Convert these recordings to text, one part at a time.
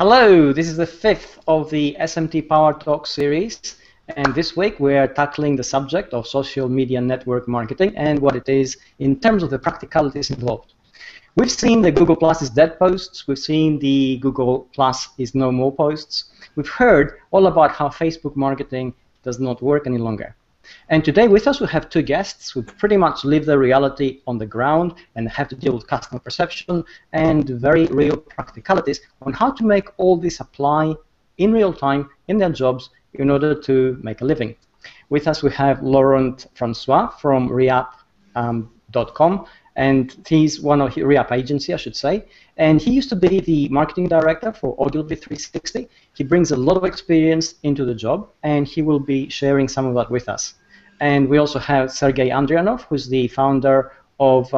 Hello, this is the fifth of the SMT Power Talk series, and this week we are tackling the subject of social media network marketing and what it is in terms of the practicalities involved. We've seen the Google Plus is dead posts, we've seen the Google Plus is no more posts, we've heard all about how Facebook marketing does not work any longer. And today with us we have two guests who pretty much live the reality on the ground and have to deal with customer perception and very real practicalities on how to make all this apply in real time in their jobs in order to make a living. With us we have Laurent Francois from Reapp.com, and he's one of Reapp agency, I should say, and he used to be the marketing director for Ogilvy 360. He brings a lot of experience into the job, and he will be sharing some of that with us. And we also have Sergey Andrianov, who's the founder of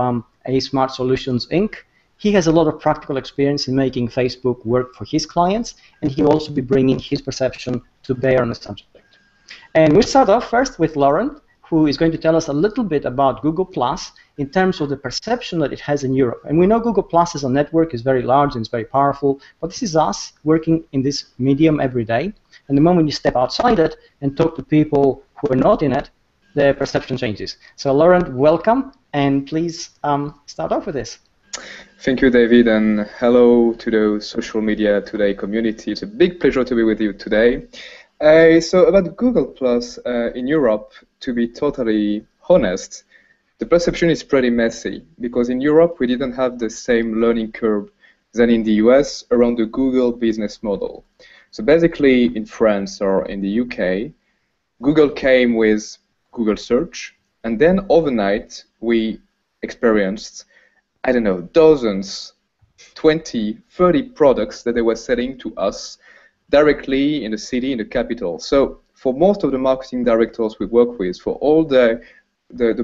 A Smart Solutions Inc. He has a lot of practical experience in making Facebook work for his clients, and he will also be bringing his perception to bear on the subject. And we'll start off first with Laurent, who is going to tell us a little bit about Google Plus in terms of the perception that it has in Europe. And we know Google Plus as a network is very large and it's very powerful, but this is us working in this medium every day. And the moment you step outside it and talk to people who are not in it, the perception changes. So Laurent, welcome, and please start off with this. Thank you, David, and hello to the Social Media Today community. It's a big pleasure to be with you today. So about Google Plus in Europe, to be totally honest, the perception is pretty messy because in Europe we didn't have the same learning curve than in the US around the Google business model. So basically in France or in the UK, Google came with Google search, and then overnight we experienced, I don't know, dozens, 20, 30 products that they were selling to us directly in the city, in the capital. So for most of the marketing directors we work with, for all the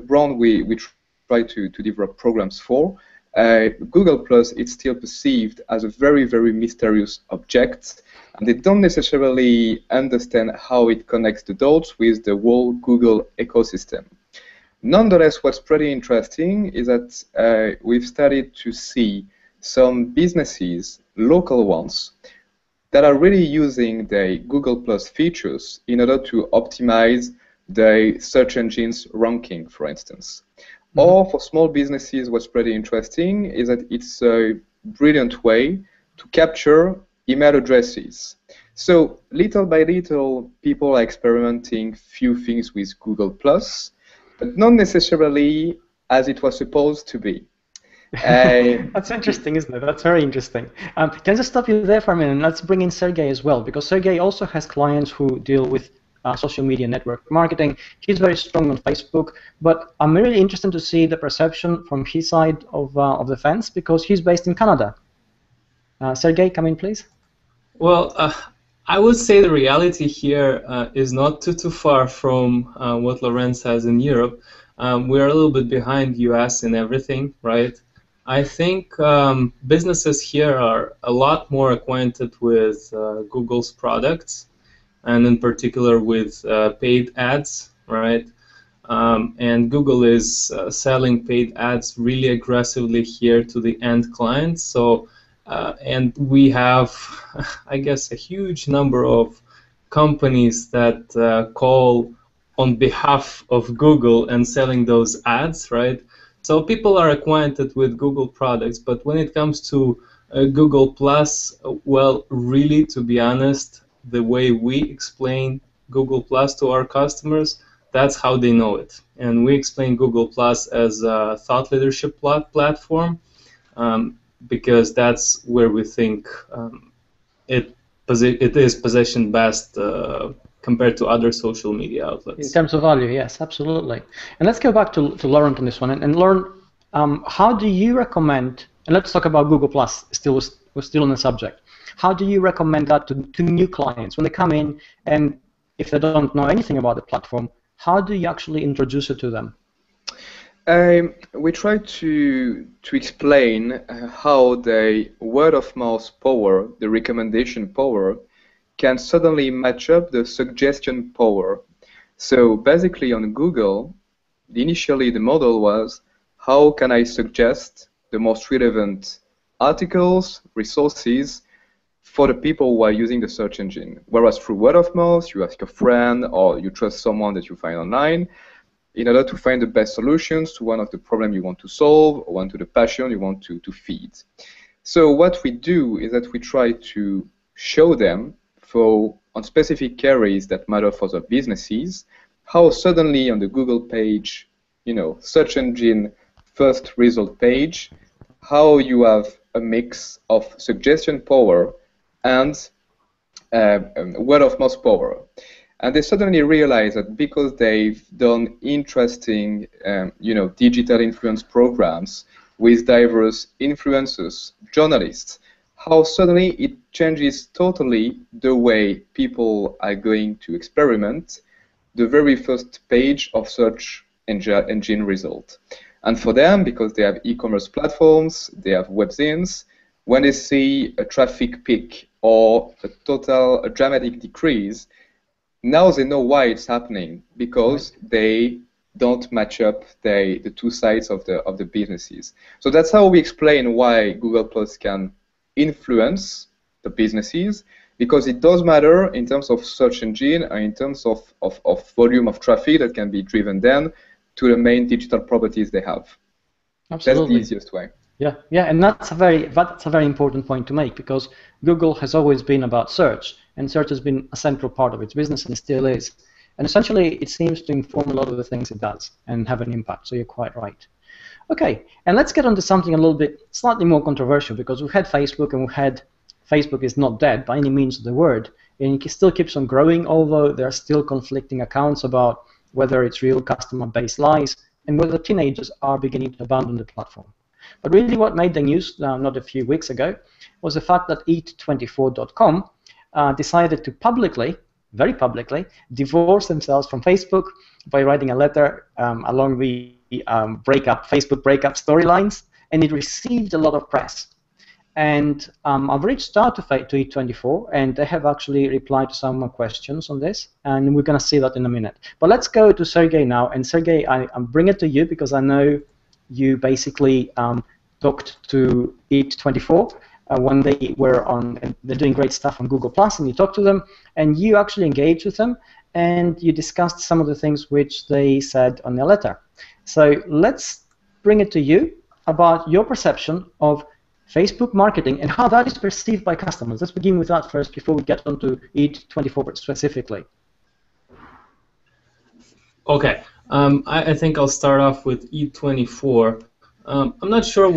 brand we try to develop programs for, Google Plus is still perceived as a very, very mysterious object, and they don't necessarily understand how it connects the dots with the whole Google ecosystem. Nonetheless, what's pretty interesting is that we've started to see some businesses, local ones, that are really using the Google Plus features in order to optimize the search engine's ranking, for instance. Or for small businesses, what's pretty interesting is that it's a brilliant way to capture email addresses. So little by little, people are experimenting few things with Google Plus, but not necessarily as it was supposed to be. That's interesting, isn't it? That's very interesting. Can I just stop you there for a minute? Let's bring in Sergey as well, because Sergey also has clients who deal with social media network marketing. He's very strong on Facebook, but I'm really interested to see the perception from his side of the fence, because he's based in Canada. Sergey, come in, please. Well, I would say the reality here is not too far from what Laurent says in Europe. We're a little bit behind US in everything, right? I think businesses here are a lot more acquainted with Google's products, and in particular with paid ads, right? And Google is selling paid ads really aggressively here to the end clients. So, and we have, I guess, a huge number of companies that call on behalf of Google and selling those ads, right? So people are acquainted with Google products, but when it comes to Google Plus, well, really, to be honest, the way we explain Google Plus to our customers, that's how they know it. And we explain Google Plus as a thought leadership platform because that's where we think it is positioned best compared to other social media outlets. In terms of value, yes, absolutely. And let's go back to Laurent on this one. And Laurent, how do you recommend, and let's talk about Google Plus, we're still on the subject. How do you recommend that to new clients when they come in, and if they don't know anything about the platform, how do you actually introduce it to them? We try to explain how the word of mouth power, the recommendation power, can suddenly match up the suggestion power. So basically on Google, initially the model was, how can I suggest the most relevant articles, resources for the people who are using the search engine. Whereas through word of mouth, you ask a friend or you trust someone that you find online in order to find the best solutions to one of the problems you want to solve or one to the passion you want to feed. So what we do is that we try to show them on specific queries that matter for their businesses, how suddenly on the Google page, search engine first result page, how you have a mix of suggestion power and word of mouth power. And they suddenly realize that because they've done interesting, digital influence programs with diverse influencers, journalists, how suddenly it changes totally the way people are going to experiment the very first page of search engine result. And for them, because they have e-commerce platforms, they have webzines, when they see a traffic peak or a dramatic decrease, now they know why it's happening, because they don't match up the two sides of the businesses. So that's how we explain why Google Plus can influence the businesses, because it does matter in terms of search engine and in terms of volume of traffic that can be driven then to the main digital properties they have. Absolutely. That's the easiest way. Yeah, and that's a very important point to make, because Google has always been about search, and search has been a central part of its business and still is. And essentially, it seems to inform a lot of the things it does and have an impact. So you're quite right. Okay, and let's get on to something a little bit slightly more controversial, because we've had Facebook, and Facebook is not dead by any means of the word, and it still keeps on growing, although there are still conflicting accounts about whether its real customer base lies and whether teenagers are beginning to abandon the platform. But really what made the news not a few weeks ago was the fact that Eat24.com decided to very publicly, divorce themselves from Facebook by writing a letter along the Facebook breakup storylines, and it received a lot of press. And I've reached out to Eat24, and they have actually replied to some more questions on this, and we're going to see that in a minute. But let's go to Sergey now, and Sergey, I bring it to you because I know you basically talked to Eat24 when they were on, and they're doing great stuff on Google+, and you talked to them, and you actually engaged with them, and you discussed some of the things which they said on their letter. So let's bring it to you about your perception of Facebook marketing and how that is perceived by customers. Let's begin with that first before we get on to Eat24 specifically. Okay, I think I'll start off with Eat24. I'm not sure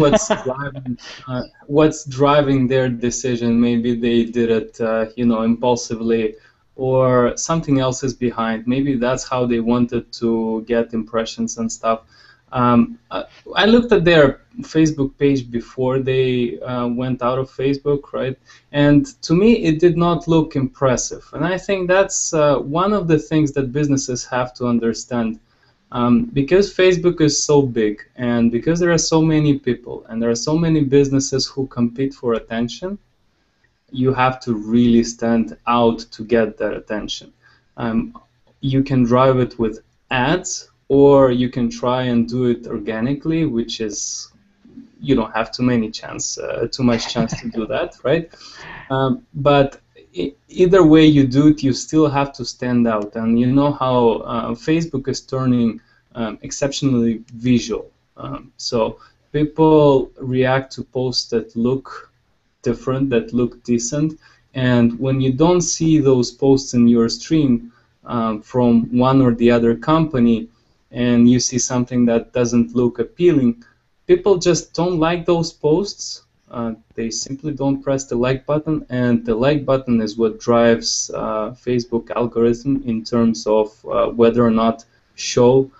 what's driving their decision. Maybe they did it, impulsively, or something else is behind. Maybe that's how they wanted to get impressions and stuff. I looked at their Facebook page before they went out of Facebook, right? And to me, it did not look impressive. And I think that's one of the things that businesses have to understand. Because Facebook is so big, and because there are so many people, and there are so many businesses who compete for attention, you have to really stand out to get that attention. You can drive it with ads, or you can try and do it organically, which is, you don't have too much chance to do that, right? But either way you do it, you still have to stand out. And you know how Facebook is turning exceptionally visual. So people react to posts that look different, that look decent. And when you don't see those posts in your stream from one or the other company, and you see something that doesn't look appealing, people just don't like those posts. They simply don't press the like button, and the like button is what drives Facebook algorithm in terms of whether or not show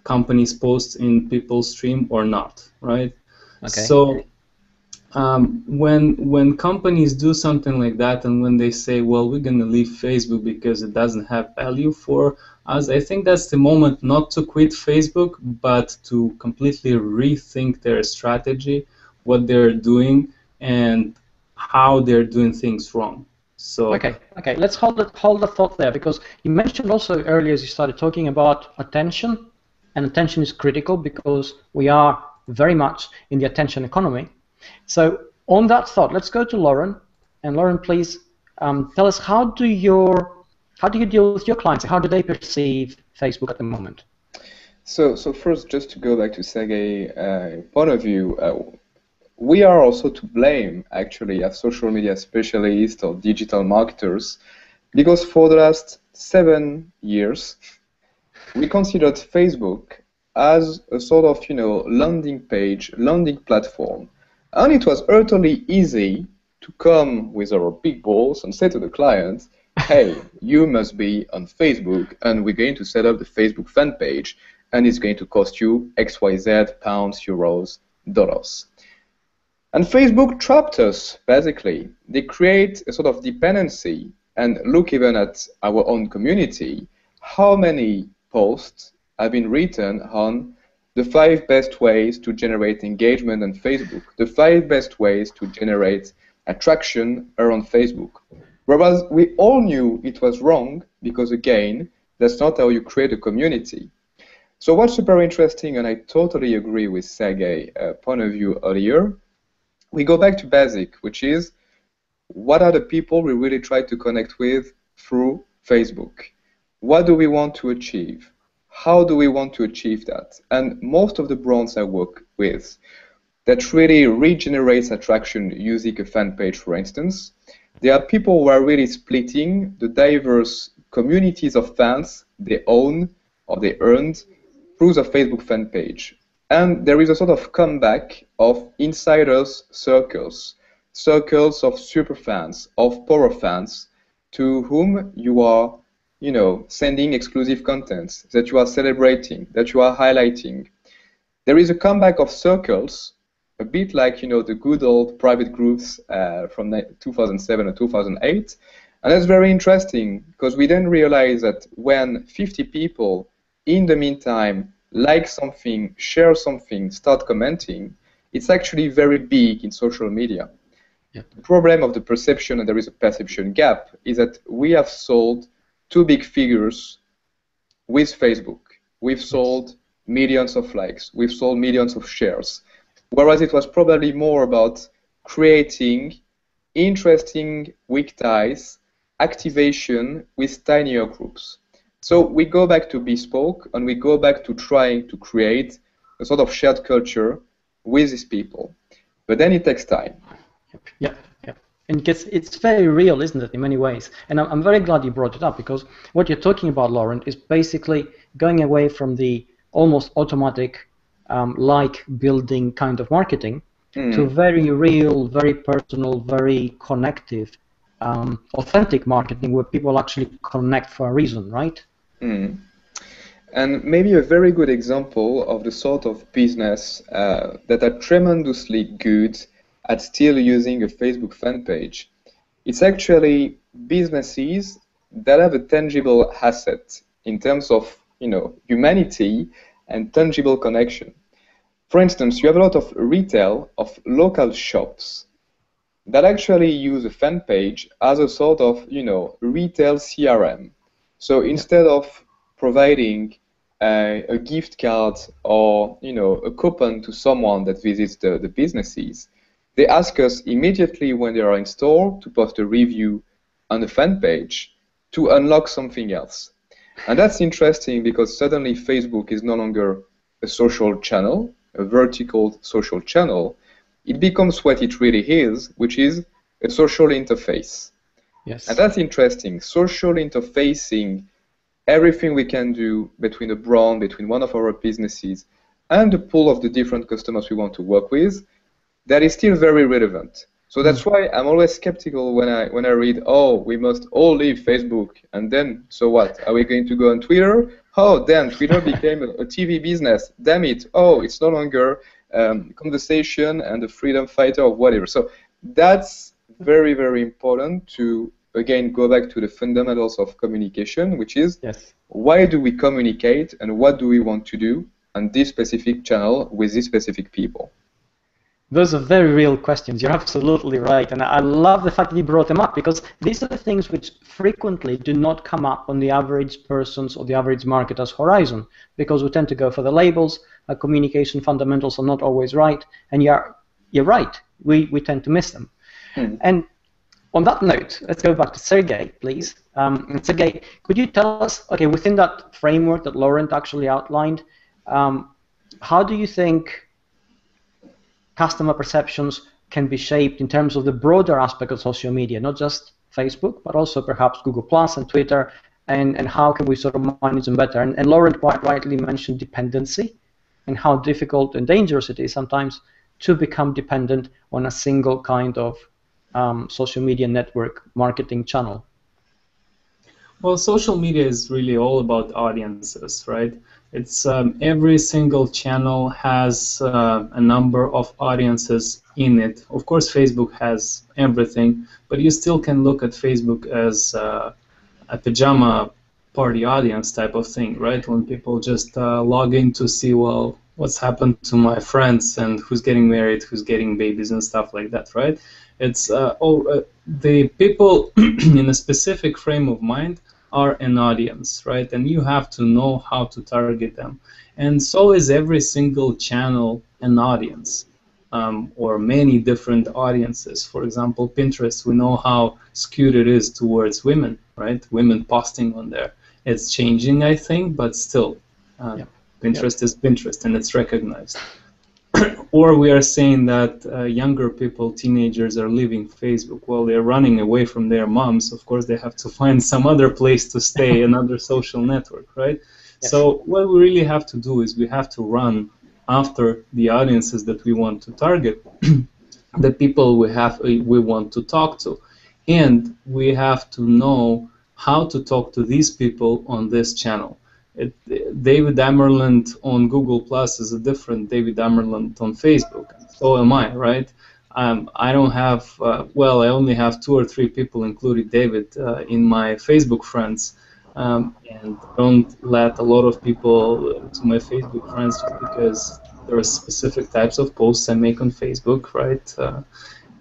companies' posts in people's stream or not, right? Okay. So when companies do something like that, and when they say, well, we're going to leave Facebook because it doesn't have value for us, I think that's the moment not to quit Facebook, but to completely rethink their strategy, what they're doing, and how they're doing things wrong. So okay, let's hold the thought there, because you mentioned also earlier, as you started talking about attention, and attention is critical because we are very much in the attention economy. So on that thought, let's go to Lauren, And Lauren, please tell us how do you deal with your clients? How do they perceive Facebook at the moment? So first, just to go back to Sergey's point of view, we are also to blame, actually, as social media specialists or digital marketers, because for the last 7 years, we considered Facebook as a sort of, landing page, landing platform. And it was utterly easy to come with our big balls and say to the client, hey, you must be on Facebook, and we're going to set up the Facebook fan page, and it's going to cost you XYZ pounds, euros, dollars. And Facebook trapped us, basically. They create a sort of dependency, and look even at our own community, how many posts have been written on the 5 best ways to generate engagement on Facebook, the 5 best ways to generate attraction around Facebook. Whereas we all knew it was wrong, because again, that's not how you create a community. So what's super interesting, and I totally agree with Sergey's point of view earlier, we go back to basic, which is what are the people we really try to connect with through Facebook? What do we want to achieve? How do we want to achieve that? And most of the brands I work with that really regenerates attraction using a fan page, for instance, there are people who are really splitting the diverse communities of fans they own or they earned through the Facebook fan page. And there is a sort of comeback of insiders circles, circles of super fans, of power fans, to whom you are, sending exclusive contents, that you are celebrating, that you are highlighting. There is a comeback of circles, a bit like, the good old private groups from 2007 or 2008. And that's very interesting, because we then realize that when 50 people, in the meantime, like something, share something, start commenting, it's actually very big in social media. Yeah. The problem of the perception, and there is a perception gap, is that we have sold 2 big figures with Facebook. We've sold millions of likes. We've sold millions of shares. Whereas it was probably more about creating interesting weak ties, activation with tinier groups. So we go back to bespoke, and we go back to trying to create a sort of shared culture with these people. But then it takes time. Yeah. And it's very real, isn't it, in many ways? And I'm very glad you brought it up, because what you're talking about, Lauren, is basically going away from the almost automatic like building kind of marketing to very real, very personal, very connective, authentic marketing where people actually connect for a reason, right? And maybe a very good example of the sort of business that are tremendously good at still using a Facebook fan page. It's actually businesses that have a tangible asset in terms of humanity and tangible connection. For instance, you have a lot of retail, of local shops that actually use a fan page as a sort of retail CRM. So instead of providing a gift card or a coupon to someone that visits the businesses, they ask us immediately when they are in store to post a review on the fan page to unlock something else. And that's interesting, because suddenly Facebook is no longer a social channel, a vertical social channel. It becomes what it really is, which is a social interface. Yes. And that's interesting. Social interfacing, everything we can do between a brand, between one of our businesses, and the pool of the different customers we want to work with, that is still very relevant. So that's why I'm always skeptical when I read, oh, we must all leave Facebook, and then, so what? Are we going to go on Twitter? Oh, then Twitter became a TV business. Damn it. Oh, it's no longer conversation and a freedom fighter or whatever. So that's very, very important to, again, go back to the fundamentals of communication, which is why do we communicate and what do we want to do on this specific channel with these specific people? Those are very real questions. You're absolutely right. And I love the fact that you brought them up, because these are the things which frequently do not come up on the average person's or the average marketer's horizon, because we tend to go for the labels. Communication fundamentals are not always right. And you're right. We tend to miss them. And On that note, let's go back to Sergey, please. Sergey, could you tell us, okay, within that framework that Laurent actually outlined, how do you think customer perceptions can be shaped in terms of the broader aspect of social media, not just Facebook, but also perhaps Google Plus and Twitter, and how can we sort of manage them better? And Laurent quite rightly mentioned dependency and how difficult and dangerous it is sometimes to become dependent on a single kind of social media network marketing channel. Well, social media is really all about audiences, right? It's every single channel has a number of audiences in it. Of course, Facebook has everything, but you still can look at Facebook as a pajama party audience type of thing, right? When people just log in to see, well, what's happened to my friends and who's getting married, who's getting babies and stuff like that, right? It's the people in a specific frame of mind are an audience, right? And you have to know how to target them. And so is every single channel an audience, or many different audiences. For example, Pinterest, we know how skewed it is towards women, right? Women posting on there. It's changing, I think, but still, Pinterest is Pinterest, and it's recognized. Or we are saying that younger people, teenagers, are leaving Facebook. Well, they're running away from their moms. Of course, they have to find some other place to stay, another social network, right? Yes. So what we really have to do is we have to run after the audiences that we want to target, the people we want to talk to, and we have to know how to talk to these people on this channel. David Amerland on Google Plus is a different David Amerland on Facebook. So am I, right? I don't have, well, I only have 2 or 3 people, including David, in my Facebook friends, and don't let a lot of people to my Facebook friends just because there are specific types of posts I make on Facebook, right?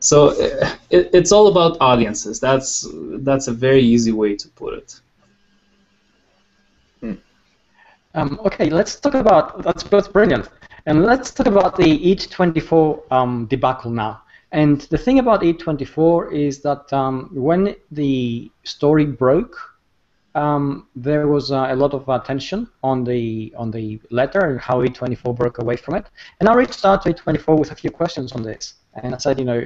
So it's all about audiences. That's a very easy way to put it. Okay, let's talk about, that's brilliant. And let's talk about the EAT24 debacle now. And the thing about EAT24 is that when the story broke, there was a lot of attention on the letter and how EAT24 broke away from it. And I reached out to EAT24 with a few questions on this. And I said, you know,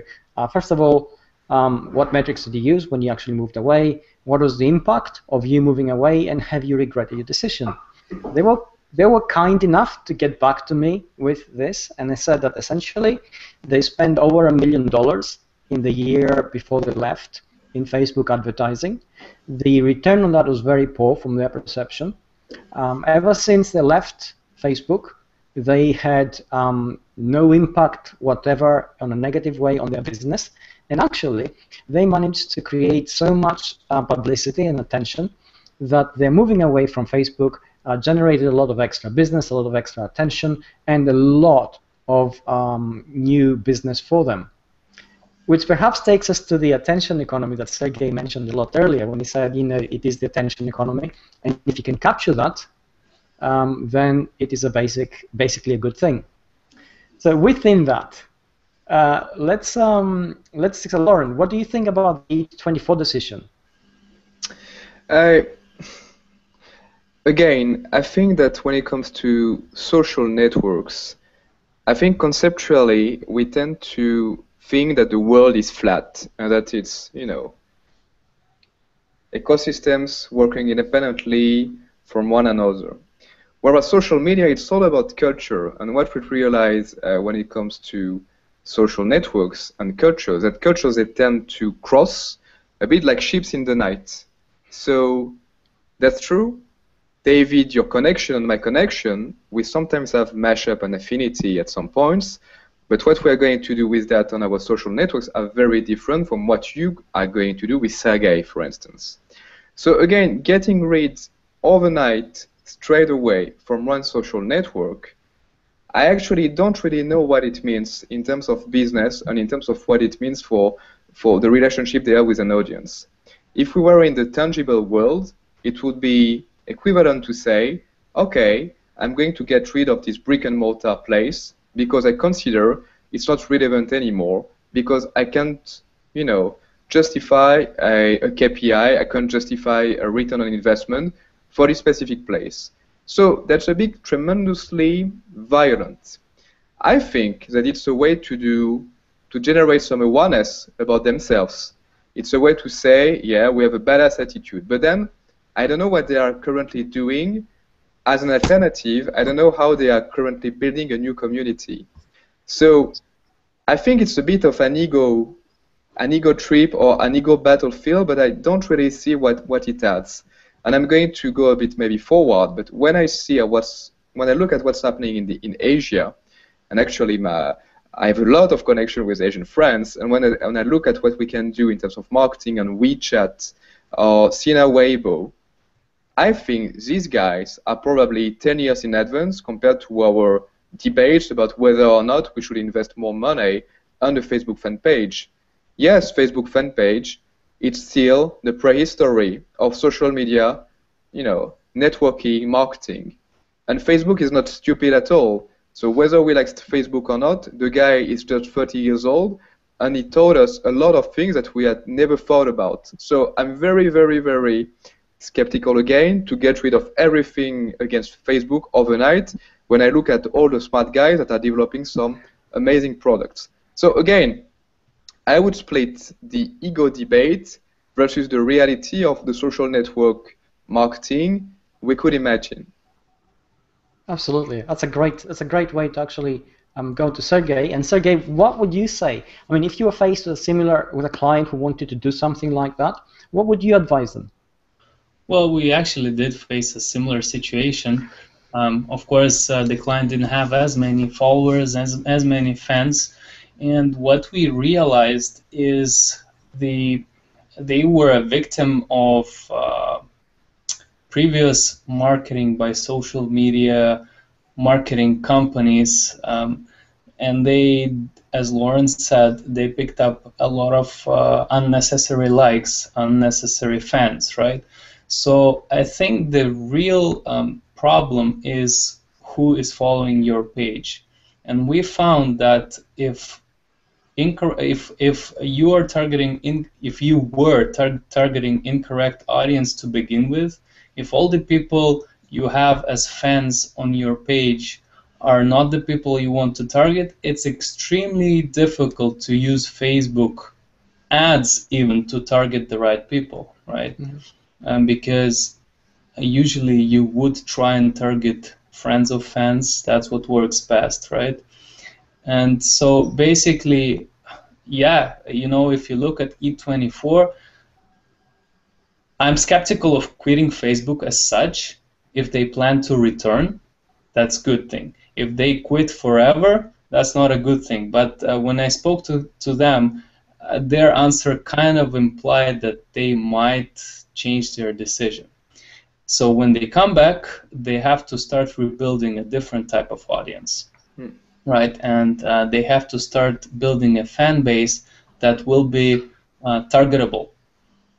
first of all, what metrics did you use when you actually moved away? What was the impact of you moving away? And have you regretted your decision? They were kind enough to get back to me with this, and they said that essentially they spent over $1 million in the year before they left in Facebook advertising. The return on that was very poor from their perception. Ever since they left Facebook, they had no impact whatever on a negative way on their business, and actually they managed to create so much publicity and attention that they're moving away from Facebook generated a lot of extra business, a lot of extra attention, and a lot of new business for them. Which perhaps takes us to the attention economy that Sergey mentioned a lot earlier when he said, you know, it is the attention economy, and if you can capture that, then it is basically a good thing. So within that, let's Lauren, what do you think about the EAT24 decision? Again, I think that when it comes to social networks, I think conceptually we tend to think that the world is flat and that it's, you know, ecosystems working independently from one another. Whereas social media, it's all about culture, and what we realize when it comes to social networks and cultures, that cultures, they tend to cross a bit like ships in the night. So that's true. David, your connection and my connection, we sometimes have mashup and affinity at some points, but what we are going to do with that on our social networks are very different from what you are going to do with Sergey, for instance. So again, getting rid overnight, straight away from one social network, I actually don't really know what it means in terms of business and in terms of what it means for the relationship they have with an audience. If we were in the tangible world, it would be equivalent to say, okay, I'm going to get rid of this brick and mortar place because I consider it's not relevant anymore, because I can't, you know, justify a KPI, I can't justify a return on investment for this specific place. So that's a bit tremendously violent. I think that it's a way to generate some awareness about themselves. It's a way to say, yeah, we have a badass attitude. But then I don't know what they are currently doing as an alternative. I don't know how they are currently building a new community. So I think it's a bit of an ego trip or an ego battlefield, but I don't really see what it adds. And I'm going to go a bit maybe forward, but when I look at what's happening in Asia, and actually I have a lot of connection with Asian friends, and when I look at what we can do in terms of marketing on WeChat or Sina Weibo, I think these guys are probably 10 years in advance compared to our debates about whether or not we should invest more money on the Facebook fan page. Yes, Facebook fan page, it's still the prehistory of social media, networking, marketing. And Facebook is not stupid at all. So whether we like Facebook or not, the guy is just 30 years old, and he taught us a lot of things that we had never thought about. So I'm very, very, very skeptical again to get rid of everything against Facebook overnight when I look at all the smart guys that are developing some amazing products. So again, I would split the ego debate versus the reality of the social network marketing we could imagine. Absolutely, that's a great way to actually go to Sergey. And Sergey, what would you say? I mean, if you were faced with a client who wanted to do something like that, what would you advise them? Well, we actually did face a similar situation. Of course, the client didn't have as many followers, as many fans, and what we realized is they were a victim of previous marketing by social media marketing companies, and they, as Lawrence said, they picked up a lot of unnecessary likes, unnecessary fans, right? So I think the real problem is who is following your page, and we found that if you are targeting if you were targeting incorrect audience to begin with, if all the people you have as fans on your page are not the people you want to target, it's extremely difficult to use Facebook ads even to target the right people, right? Mm-hmm. Because usually you would try and target friends of fans. That's what works best, right? And so basically, yeah, if you look at E24, I'm skeptical of quitting Facebook as such. If they plan to return, that's a good thing. If they quit forever, that's not a good thing. But when I spoke to them, their answer kind of implied that they might change their decision. So when they come back, they have to start rebuilding a different type of audience, right? And they have to start building a fan base that will be targetable.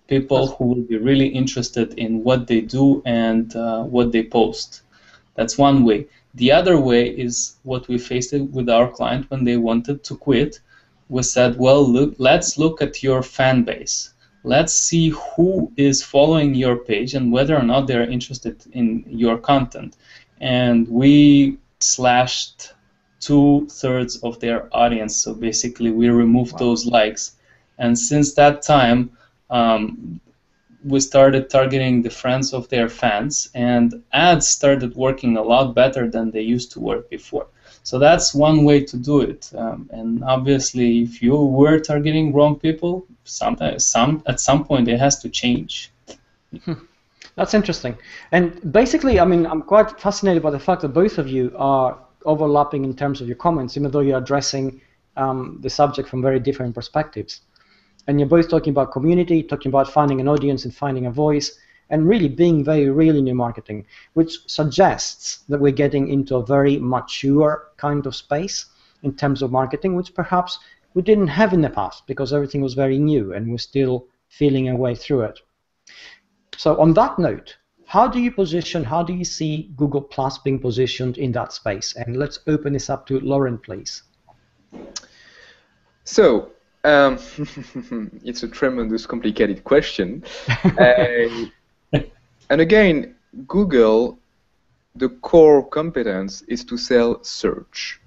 People who will be really interested in what they do and what they post. That's one way. The other way is what we faced with our client when they wanted to quit. We said, well, let's look at your fan base. Let's see who is following your page and whether or not they're interested in your content. And we slashed 2/3 of their audience. So basically, we removed those likes. And since that time, we started targeting the friends of their fans, and ads started working a lot better than they used to work before. So that's one way to do it. And obviously, if you were targeting wrong people, at some point it has to change. That's interesting. And basically, I mean, I'm quite fascinated by the fact that both of you are overlapping in terms of your comments, even though you're addressing the subject from very different perspectives. And you're both talking about community, talking about finding an audience and finding a voice, and really being very real in your marketing, which suggests that we're getting into a very mature kind of space in terms of marketing, which perhaps we didn't have in the past because everything was very new and we're still feeling our way through it. So on that note, how do you see Google Plus being positioned in that space? And let's open this up to Lauren, please. So, Um, it's a tremendous, complicated question. Uh, and again, Google, the core competence is to sell search.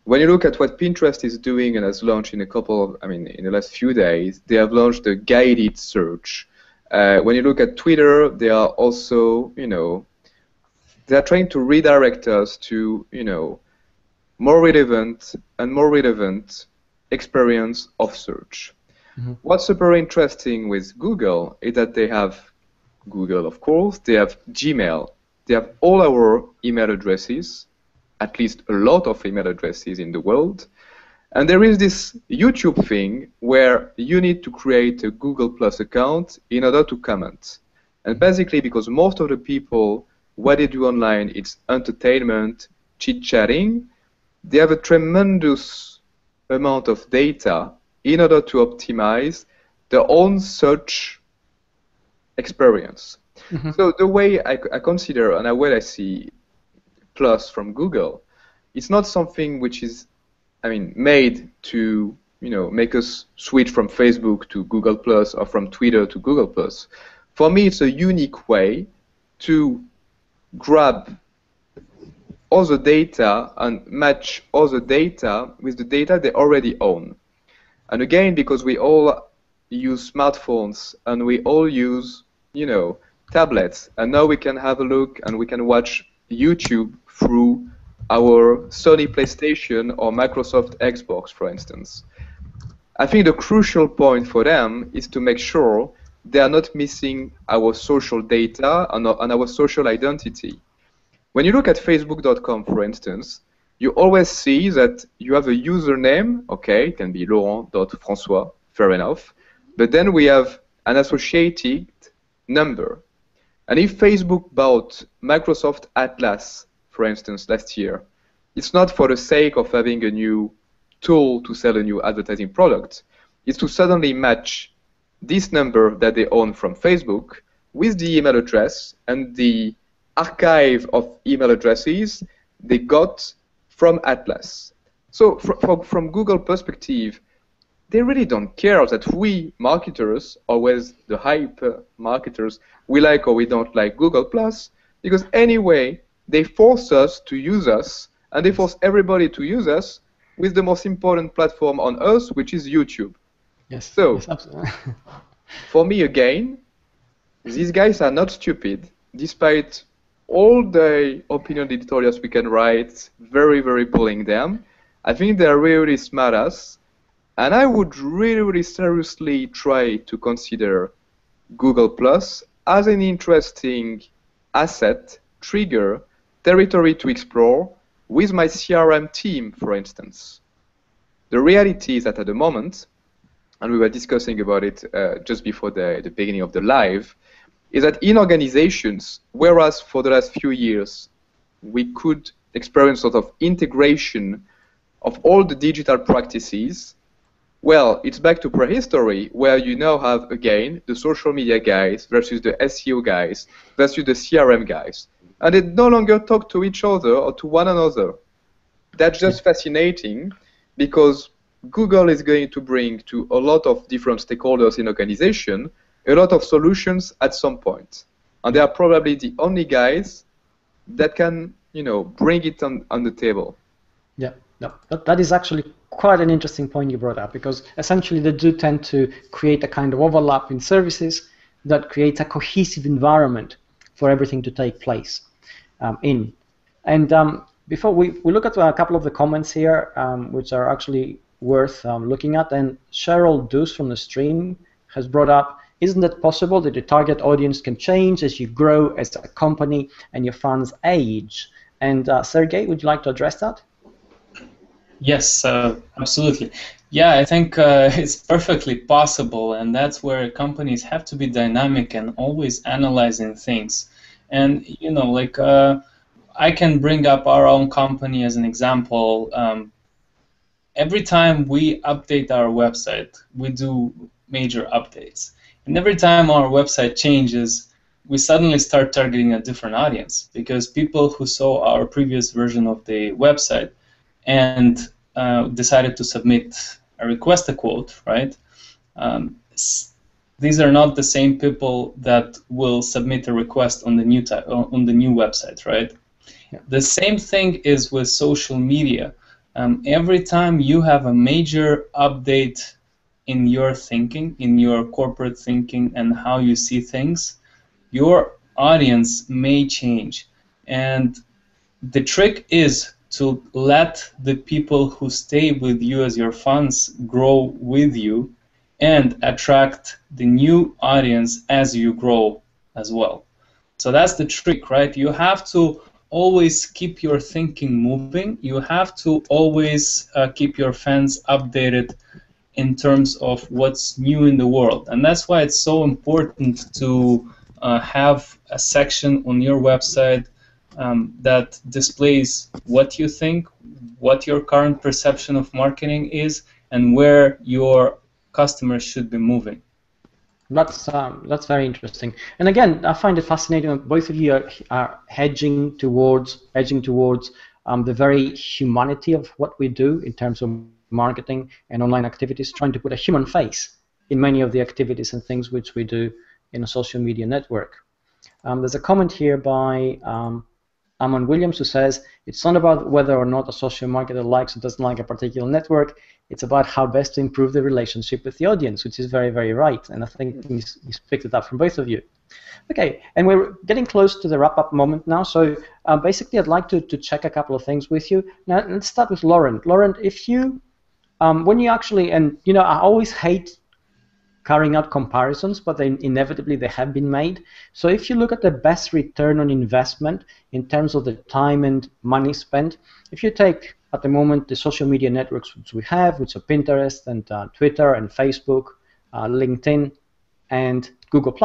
When you look at what Pinterest is doing and has launched in a couple of, I mean, in the last few days, they have launched a guided search. When you look at Twitter, they are also, they are trying to redirect us to, more relevant and more relevant experience of search. Mm-hmm. What's super interesting with Google is that they have Google, of course, they have Gmail, they have all our email addresses, at least a lot of email addresses in the world. And there is this YouTube thing where you need to create a Google Plus account in order to comment. And basically, because most of the people, what they do online, it's entertainment, chit-chatting, they have a tremendous amount of data in order to optimize their own search experience. Mm-hmm. So the way I consider and the way I see Plus from Google, it's not something which is, made to, make us switch from Facebook to Google Plus or from Twitter to Google Plus. For me, it's a unique way to grab all the data and match all the data with the data they already own. And again, because we all use smartphones and we all use, tablets, and now we can have a look and we can watch YouTube through our Sony PlayStation or Microsoft Xbox, for instance. I think the crucial point for them is to make sure they are not missing our social data and our social identity. When you look at Facebook.com, for instance, you always see that you have a username, okay, it can be Laurent.François, fair enough, but then we have an associated number. And if Facebook bought Microsoft Atlas, for instance, last year, it's not for the sake of having a new tool to sell a new advertising product. It's to suddenly match this number that they own from Facebook with the email address and the archive of email addresses they got from Atlas. So from Google perspective, they really don't care that we marketers, always the hyper marketers, we like or we don't like Google Plus, because anyway, they force us to use us, and they force everybody to use us with the most important platform on earth, which is YouTube. Yes. So, yes, absolutely. for me again, these guys are not stupid, despite all the opinion editorials we can write, very, very pulling them. I think they're really smart ass. And I would really, really seriously try to consider Google Plus as an interesting asset, trigger, territory to explore with my CRM team, for instance. The reality is that at the moment, and we were discussing about it just before the beginning of the live, is that in organizations, whereas for the last few years we could experience sort of integration of all the digital practices, well, it's back to prehistory, where you now have, again, the social media guys versus the SEO guys versus the CRM guys. And they no longer talk to each other or to one another. That's just fascinating, because Google is going to bring to a lot of different stakeholders in organization a lot of solutions at some point. And they are probably the only guys that can, bring it on the table. Yeah, no, that is actually quite an interesting point you brought up, because essentially they do tend to create a kind of overlap in services that creates a cohesive environment for everything to take place in. And before we look at a couple of the comments here, which are actually worth looking at, and Cheryl Deuce from the stream has brought up, isn't it possible that the target audience can change as you grow as a company and your fans age? And Sergey, would you like to address that? Yes, absolutely. Yeah, I think it's perfectly possible, and that's where companies have to be dynamic and always analyzing things. And I can bring up our own company as an example. Every time we update our website, we do major updates. And every time our website changes, we suddenly start targeting a different audience, because people who saw our previous version of the website and decided to submit I request a quote, right? These are not the same people that will submit a request on the new website, right? Yeah. The same thing is with social media. Every time you have a major update in your thinking, in your corporate thinking, and how you see things, your audience may change. And the trick is to let the people who stay with you as your fans grow with you and attract the new audience as you grow as well. So that's the trick, right? You have to always keep your thinking moving. You have to always keep your fans updated in terms of what's new in the world. And that's why it's so important to have a section on your website that displays what you think, what your current perception of marketing is, and where your customers should be moving. That's very interesting. And again, I find it fascinating that both of you are hedging towards the very humanity of what we do in terms of marketing and online activities, trying to put a human face in many of the activities and things which we do in a social media network. There's a comment here by Amon Williams who says, it's not about whether or not a social marketer likes or doesn't like a particular network, it's about how best to improve the relationship with the audience, which is very, very right. And I think he's picked it up from both of you. Okay, and we're getting close to the wrap-up moment now, so basically I'd like to check a couple of things with you. Now, let's start with Laurent. Laurent, if you, when you actually, and you know, I always hate carrying out comparisons, but inevitably they have been made. So if you look at the best return on investment in terms of the time and money spent, if you take at the moment the social media networks which we have, which are Pinterest and Twitter and Facebook, LinkedIn and Google+,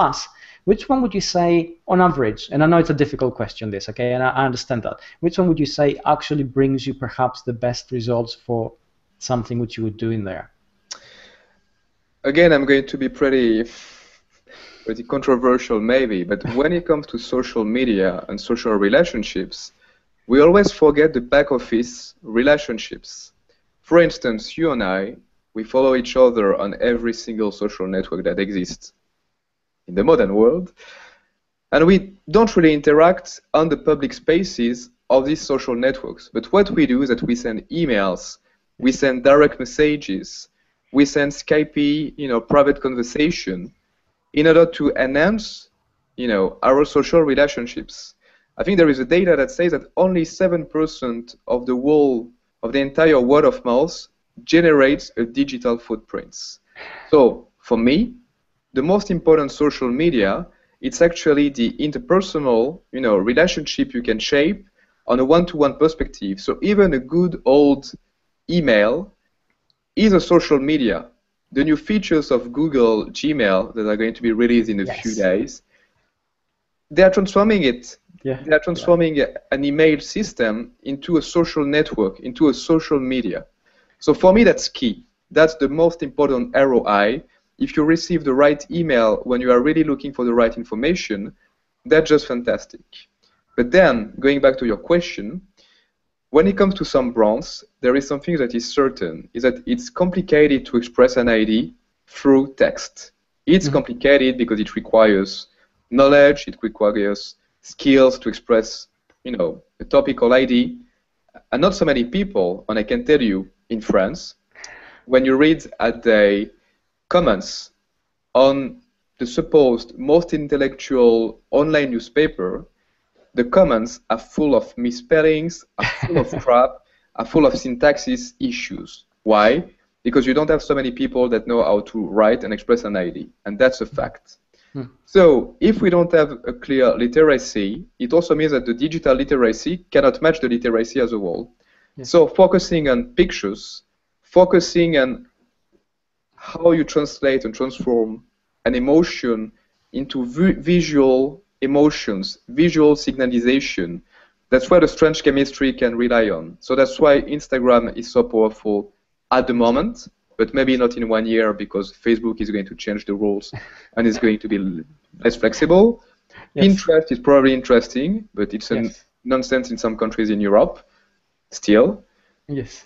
which one would you say on average, and I know it's a difficult question this, okay, and I understand that, which one would you say actually brings you perhaps the best results for something which you would do in there? Again, I'm going to be pretty controversial maybe, but when it comes to social media and social relationships, we always forget the back office relationships. For instance, you and I, we follow each other on every single social network that exists in the modern world, and we don't really interact on the public spaces of these social networks. But what we do is that we send emails, we send direct messages, we send Skype, private conversation in order to enhance, our social relationships. I think there is a data that says that only 7% of the entire word of mouth generates a digital footprint. So for me, the most important social media, it's actually the interpersonal, relationship you can shape on a one-to-one perspective. So even a good old email is a social media. The new features of Google Gmail that are going to be released in a few days, they are transforming it. Yeah. They are transforming an email system into a social network, into a social media. So for me, that's key. That's the most important ROI. If you receive the right email when you are really looking for the right information, that's just fantastic. But then, going back to your question, when it comes to some brands, there is something that is certain, is that it's complicated to express an idea through text. It's complicated because it requires knowledge, it requires skills to express, a topical idea. And not so many people, and I can tell you, in France, when you read at the comments on the supposed most intellectual online newspaper, the comments are full of misspellings, are full of crap, are full of syntaxis issues. Why? Because you don't have so many people that know how to write and express an idea, and that's a fact. So if we don't have a clear literacy, it also means that the digital literacy cannot match the literacy as a whole. Yes. So focusing on pictures, focusing on how you translate and transform an emotion into visual emotions, visual signalization. That's where the strange chemistry can rely on. So that's why Instagram is so powerful at the moment, but maybe not in 1 year because Facebook is going to change the rules and it's going to be less flexible. Yes. Pinterest is probably interesting, but it's nonsense in some countries in Europe still. Yes.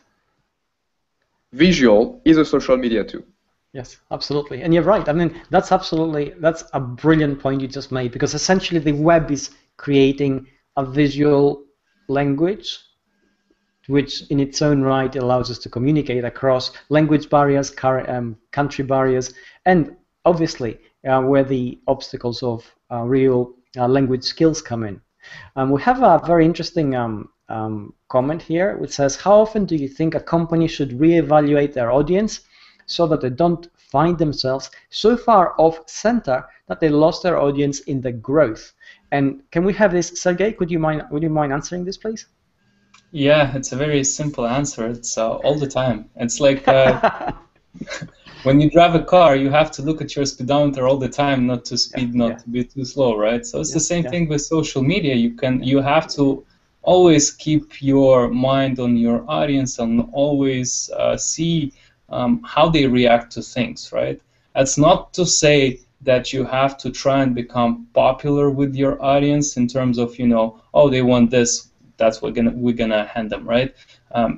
visual is a social media too. Yes, absolutely. And you're right. I mean, that's a brilliant point you just made, because essentially the web is creating a visual language which in its own right allows us to communicate across language barriers, country barriers, and obviously where the obstacles of real language skills come in. We have a very interesting comment here which says, how often do you think a company should reevaluate their audience so that they don't find themselves so far off center that they lost their audience in the growth? And can we have this, Sergey? Would you mind answering this, please? Yeah, it's a very simple answer. It's all the time. It's like when you drive a car, you have to look at your speedometer all the time, not to speed, not to be too slow, right? So it's the same thing with social media. You have to always keep your mind on your audience and always see how they react to things, right? That's not to say that you have to try and become popular with your audience in terms of, oh, they want this, that's what we're gonna hand them, right?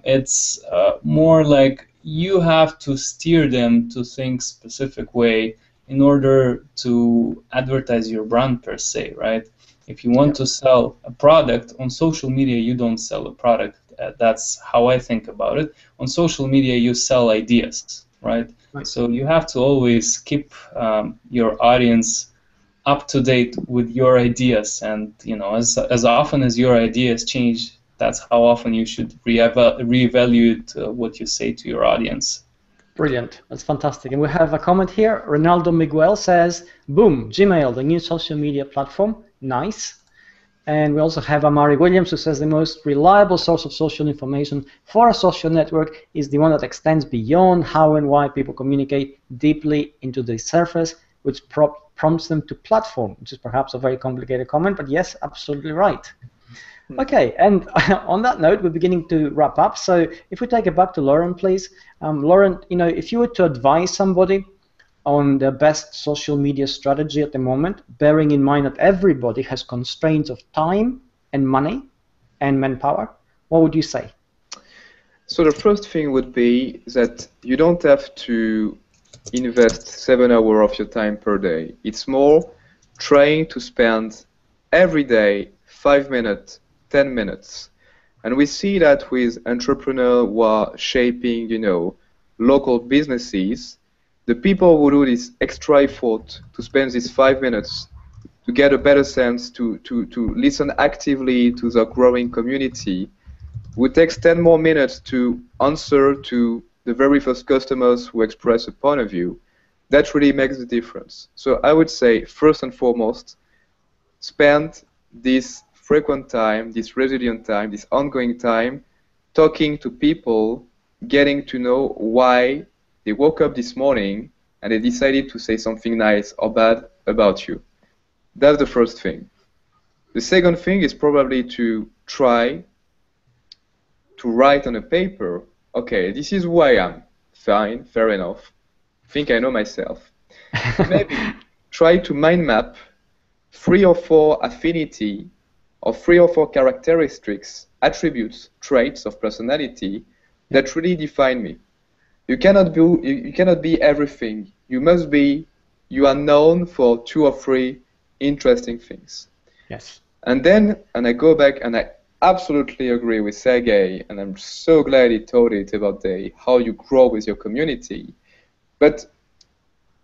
It's more like you have to steer them to think specific way in order to advertise your brand per se, right? If you want to sell a product on social media, you don't sell a product. That's how I think about it. On social media, you sell ideas, right? So you have to always keep your audience up to date with your ideas, and as often as your ideas change, that's how often you should reevaluate what you say to your audience. Brilliant, that's fantastic. And we have a comment here. Ronaldo Miguel says, boom, Gmail, the new social media platform, nice. And we also have Amari Williams, who says the most reliable source of social information for a social network is the one that extends beyond how and why people communicate deeply into the surface, which prompts them to platform, which is perhaps a very complicated comment, but yes, absolutely right. Okay, and on that note, we're beginning to wrap up. So if we take it back to Lauren, please. Lauren, if you were to advise somebody on the best social media strategy at the moment, bearing in mind that everybody has constraints of time and money and manpower, what would you say? So the first thing would be that you don't have to invest 7 hours of your time per day. It's more trying to spend every day 5 minutes, 10 minutes. And we see that with entrepreneurs who are shaping, local businesses, the people who do this extra effort to spend these 5 minutes to get a better sense, to listen actively to the growing community, would take 10 more minutes to answer to the very first customers who express a point of view. That really makes the difference. So I would say, first and foremost, spend this frequent time, this resilient time, this ongoing time, talking to people, getting to know why they woke up this morning and they decided to say something nice or bad about you. That's the first thing. The second thing is probably to try to write on a paper, okay, this is who I am. Fine, fair enough. Think I know myself. Maybe try to mind map 3 or 4 affinity or 3 or 4 characteristics, attributes, traits of personality that really define me. You cannot be everything. You are known for 2 or 3 interesting things. Yes. And I go back and I absolutely agree with Sergey, and I'm so glad he taught it about how you grow with your community. But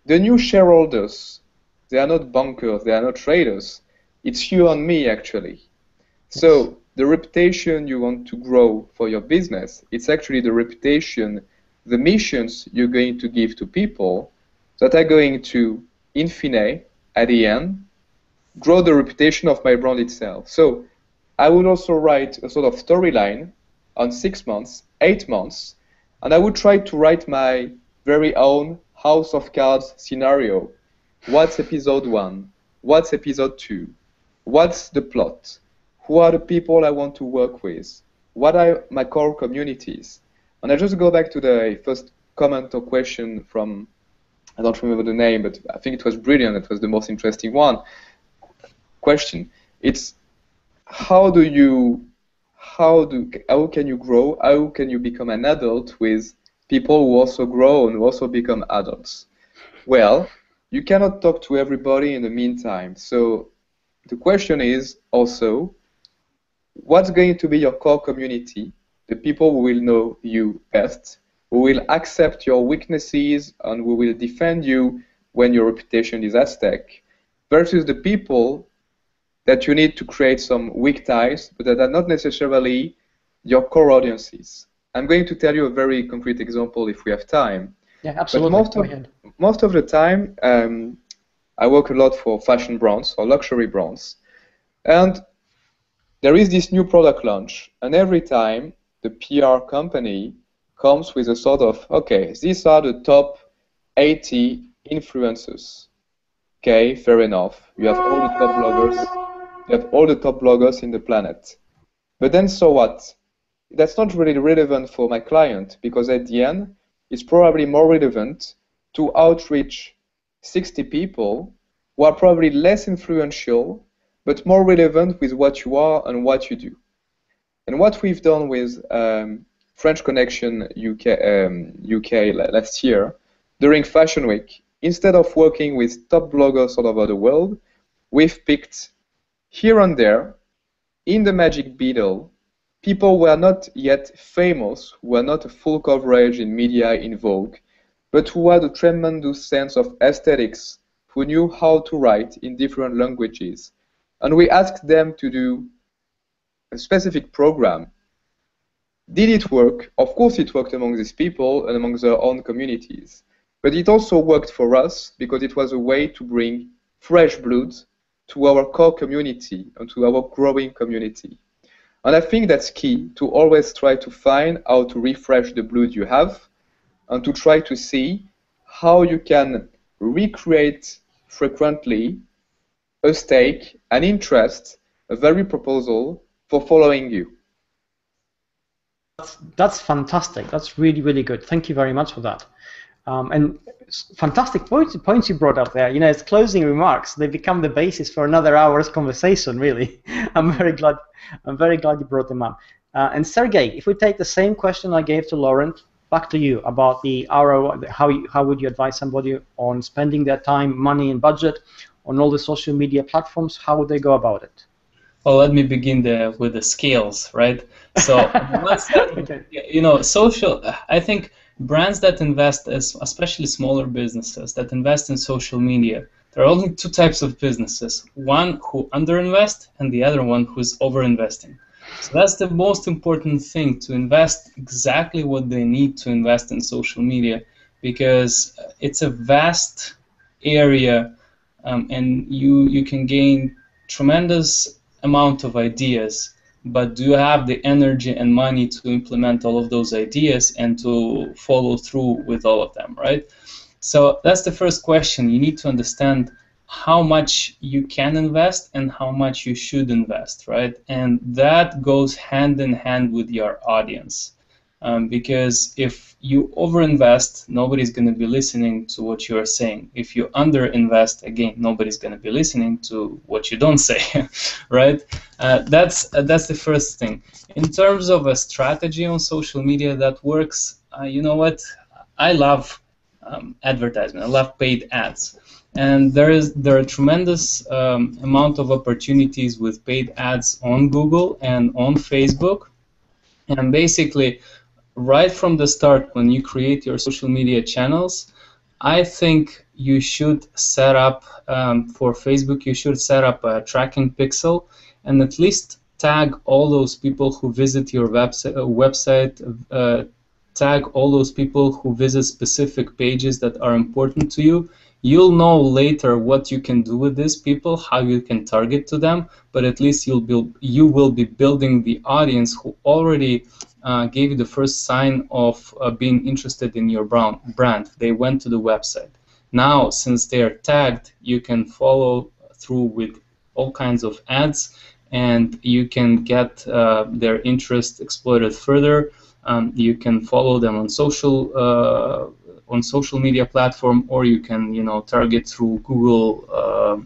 the new shareholders, they are not bankers, they are not traders. It's you and me, actually. So the reputation you want to grow for your business, it's actually the reputation, the missions you're going to give to people that are going to, in fine, at the end, grow the reputation of my brand itself. So I would also write a sort of storyline on 6 months, 8 months, and I would try to write my very own House of Cards scenario. What's episode 1? What's episode 2? What's the plot? Who are the people I want to work with? What are my core communities? And I just go back to the first comment or question from, I don't remember the name, but I think it was brilliant. It was the most interesting one. Question. It's how can you grow? How can you become an adult with people who also grow and who also become adults. Well, you cannot talk to everybody in the meantime. So the question is also, what's going to be your core community, the people who will know you best, who will accept your weaknesses and who will defend you when your reputation is at stake, versus the people that you need to create some weak ties, but that are not necessarily your core audiences. I'm going to tell you a very concrete example if we have time. Yeah, absolutely. But most of the time, I work a lot for fashion brands or luxury brands, and there is this new product launch, and every time the PR company comes with a sort of, okay, these are the top 80 influencers. Okay, fair enough. You have all the top bloggers. You have all the top bloggers in the planet. But then so what? That's not really relevant for my client, because at the end, it's probably more relevant to outreach 60 people who are probably less influential, but more relevant with what you are and what you do. And what we've done with French Connection UK last year, during Fashion Week, instead of working with top bloggers all over the world, we've picked here and there, in the Magic Beetle, people who are not yet famous, who are not a full coverage in media in Vogue, but who had a tremendous sense of aesthetics, who knew how to write in different languages. And we asked them to do a specific program. Did it work? Of course it worked among these people and among their own communities. But it also worked for us because it was a way to bring fresh blood to our core community and to our growing community. And I think that's key, to always try to find how to refresh the blood you have and to try to see how you can recreate frequently a stake, an interest, a very proposal for following you. That's fantastic. That's really, really good. Thank you very much for that. And fantastic points you brought up there. You know, as closing remarks, they become the basis for another hour's conversation. Really, I'm very glad you brought them up. And Sergey, if we take the same question I gave to Laurent, back to you about the ROI. How would you advise somebody on spending their time, money, and budget on all the social media platforms? How would they go about it? Well, let me begin with the scales, right? So, Okay. you know, social. I think brands that invest, especially smaller businesses that invest in social media, there are only two types of businesses: one who underinvest, and the other one who's overinvesting. So that's the most important thing, to invest exactly what they need to invest in social media, because it's a vast area, and you can gain tremendous amount of ideas, but do you have the energy and money to implement all of those ideas and to follow through with all of them, right? So that's the first question. You need to understand how much you can invest and how much you should invest, right? And that goes hand in hand with your audience. Because if you overinvest, nobody's going to be listening to what you're saying. If you underinvest, again, nobody's going to be listening to what you don't say, right? That's the first thing. In terms of a strategy on social media that works, you know what? I love advertisement. I love paid ads. And there are tremendous amount of opportunities with paid ads on Google and on Facebook. And basically, right from the start, when you create your social media channels, I think you should set up, for Facebook, you should set up a tracking pixel and at least tag all those people who visit your website, tag all those people who visit specific pages that are important to you. You'll know later what you can do with these people, how you can target to them, but at least you will be building the audience who already gave you the first sign of being interested in your brand. They went to the website. Now, since they are tagged, you can follow through with all kinds of ads, and you can get their interest exploited further. You can follow them on social media platform, or you can, target through Google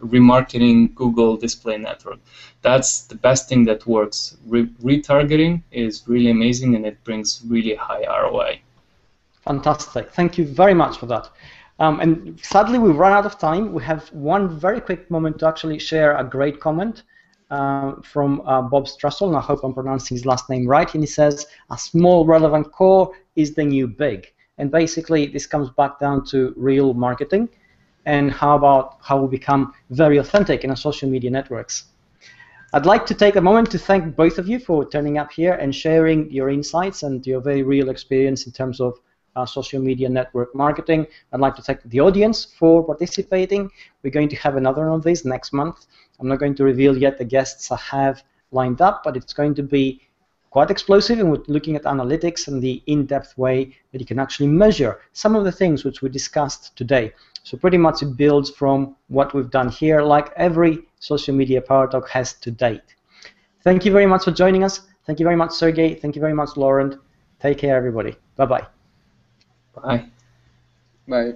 remarketing, Google Display Network. That's the best thing that works. Retargeting is really amazing, and it brings really high ROI. Fantastic. Thank you very much for that. And sadly, we've run out of time. We have one very quick moment to actually share a great comment from Bob Strussel, and I hope I'm pronouncing his last name right. And he says, "A small relevant core is the new big." And basically, this comes back down to real marketing and how we become very authentic in our social media networks. I'd like to take a moment to thank both of you for turning up here and sharing your insights and your very real experience in terms of social media network marketing. I'd like to thank the audience for participating. We're going to have another one of these next month. I'm not going to reveal yet the guests I have lined up, but it's going to be quite explosive, and we're looking at analytics and the in-depth way that you can actually measure some of the things which we discussed today. So pretty much it builds from what we've done here, like every social media Power Talk has to date. Thank you very much for joining us. Thank you very much, Sergey. Thank you very much, Laurent. Take care, everybody. Bye-bye. Bye. Bye.